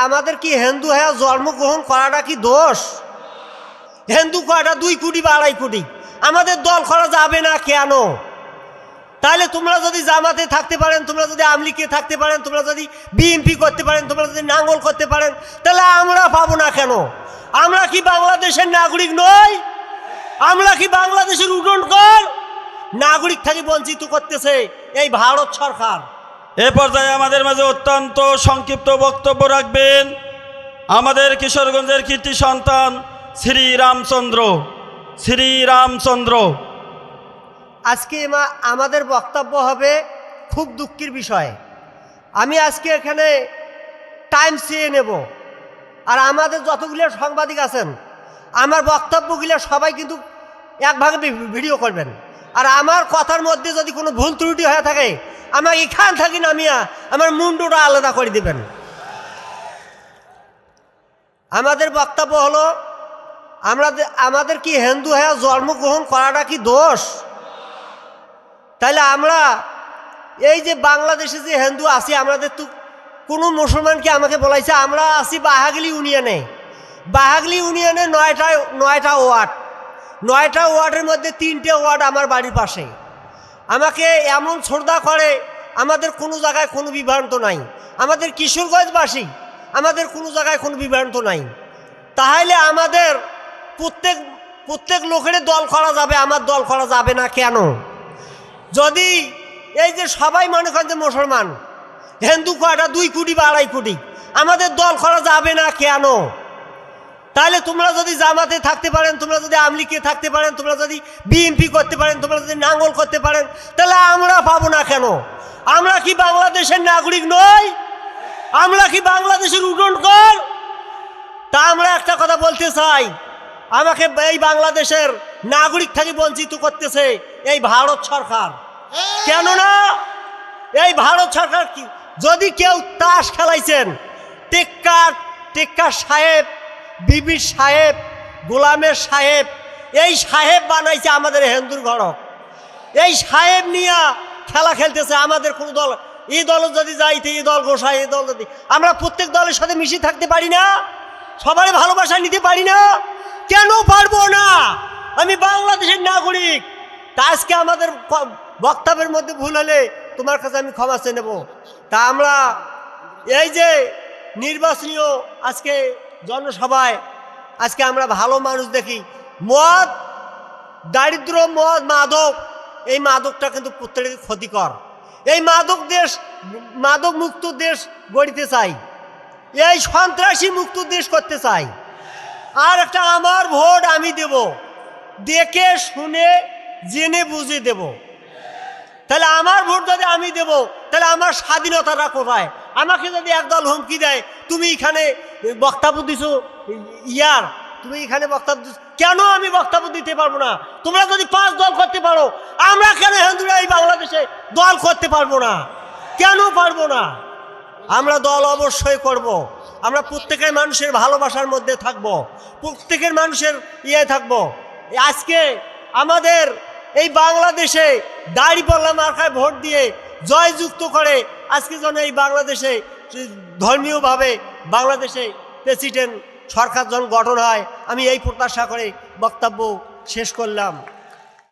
আমাদের কি হিন্দু হয়ে জন্মগ্রহণ করাটা কি দোষ? হিন্দু কয়টা 2 কোটি বা 2.5 কোটি, আমাদের দল করা যাবে না কেন? তাহলে তোমরা যদি জামাতে থাকতে পারেন, তোমরা যদি আওয়ামী লীগে থাকতে পারেন, তোমরা যদি বিএনপি করতে পারেন, তোমরা যদি নাঙ্গল করতে পারেন, তাহলে আমরা পাবো না কেন? আমরা কি বাংলাদেশের নাগরিক নই? আমরা কি বাংলাদেশের উডনকর? নাগরিক থেকে বঞ্চিত করতেছে এই ভারত সরকার। এ পর্যায়ে আমাদের মাঝে অত্যন্ত সংক্ষিপ্ত বক্তব্য রাখবেন আমাদের কিশোরগঞ্জের কীর্তি সন্তান শ্রীরামচন্দ্র। আজকে আমাদের বক্তব্য হবে খুব দুঃখের বিষয়। আমি আজকে এখানে টাইম চেয়ে নেব, আর আমাদের যতগুলো সাংবাদিক আছেন আমার বক্তব্যগুলো সবাই কিন্তু একভাবে ভিডিও করবেন, আর আমার কথার মধ্যে যদি কোনো ভুল ত্রুটি হয়ে থাকে আমার এখান থাকি নামিয়া আমার মুন্ডুটা আলাদা করে দেবেন। আমাদের বক্তব্য হলো, আমাদের কি হিন্দু হয়ে জন্মগ্রহণ করাটা কি দোষ? তাহলে আমরা এই যে বাংলাদেশে যে হিন্দু আছি, আমাদের তো কোনো মুসলমানকে আমাকে বলাইছে আমরা আছি বাহাগলি ইউনিয়নে। বাহাগলি ইউনিয়নে 9টা ওয়ার্ড, 9টা ওয়ার্ডের মধ্যে 3টে ওয়ার্ড আমার বাড়ির পাশে। আমাকে এমন শ্রদ্ধা করে, আমাদের কোনো জায়গায় কোনো বিভ্রান্ত নাই। আমাদের কিশোরগঞ্জবাসী, আমাদের কোনো জায়গায় কোনো বিভ্রান্ত নাই। তাহলে আমাদের প্রত্যেক লোকের দল করা যাবে, আমার দল করা যাবে না কেন? যদি এই যে সবাই মনে করেন যে মুসলমান, হিন্দু কয়টা 2 কোটি বা 2.5 কোটি, আমাদের দল করা যাবে না কেন? তাহলে তোমরা যদি জামাতে থাকতে পারেন, তোমরা যদি আওয়ামী লীগে থাকতে পারেন, তোমরা যদি বিএনপি করতে পারেন, তোমরা যদি নাঙ্গল করতে পারেন, তাহলে আমরা পাবো না কেন? আমরা কি বাংলাদেশের নাগরিক নই? আমরা কি বাংলাদেশের উডনকর? তা আমরা একটা কথা বলতে চাই, আমাকে এই বাংলাদেশের নাগরিক থেকে বঞ্চিত করতেছে এই ভারত সরকার। কেননা এই ভারত সরকার কি, যদি কেউ তাস খেলাইছেন, টেক্কা সাহেব, বিবি সাহেব, গোলামের সাহেব, এই সাহেব বানাইছে আমাদের হিন্দুর ঘরক। এই সাহেব নিয়ে খেলা খেলতেছে। আমাদের কোনো দল, এই দল যদি যাইতে এই দল গোসাই, এই দল যদি, আমরা প্রত্যেক দলের সাথে মিশে থাকতে পারি না? সবাই ভালোবাসা নিতে পারি না? কেন পারবো না? আমি বাংলাদেশের নাগরিক। তা আজকে আমাদের বক্তব্যের মধ্যে ভুল হলে তোমার কাছে আমি ক্ষমা চেয়ে নেব। তা আমরা এই যে নির্বাচনীয় আজকে জনসভায় আজকে আমরা ভালো মানুষ দেখি, মদ, দারিদ্র, মদ, মাদক, এই মাদকটা কিন্তু প্রত্যেকের ক্ষতিকর। এই মাদক মুক্ত দেশ গড়িতে চাই, এই সন্ত্রাসী মুক্ত দেশ করতে চাই। আর একটা, আমার ভোট আমি দেব, দেখে শুনে জেনে বুঝে দেব। তাহলে আমার ভোট যদি আমি দেব, তাহলে আমার স্বাধীনতাটা কোথায়? আমাকে যদি একদল হুমকি দেয়, তুমি এখানে বক্তব্য দিছো, তুমি এখানে বক্তব্য দিচ্ছ, কেন আমি বক্তব্য দিতে পারবো না? তোমরা যদি 5 দল করতে পারো, আমরা কেন হিন্দুরা এই বাংলাদেশে দল করতে পারবো না? কেন পারবো না? আমরা দল অবশ্যই করব। আমরা প্রত্যেকের মানুষের ভালোবাসার মধ্যে থাকব, প্রত্যেকের মানুষের থাকবো। আজকে আমাদের এই বাংলাদেশে দাঁড়িপাল্লা মার্কায় ভোট দিয়ে জয়যুক্ত করে আজকে যেন এই বাংলাদেশে ধর্মীয়ভাবে বাংলাদেশে প্রেসিডেন্ট সরকার যখন গঠন হয়, আমি এই প্রত্যাশা করে বক্তব্য শেষ করলাম।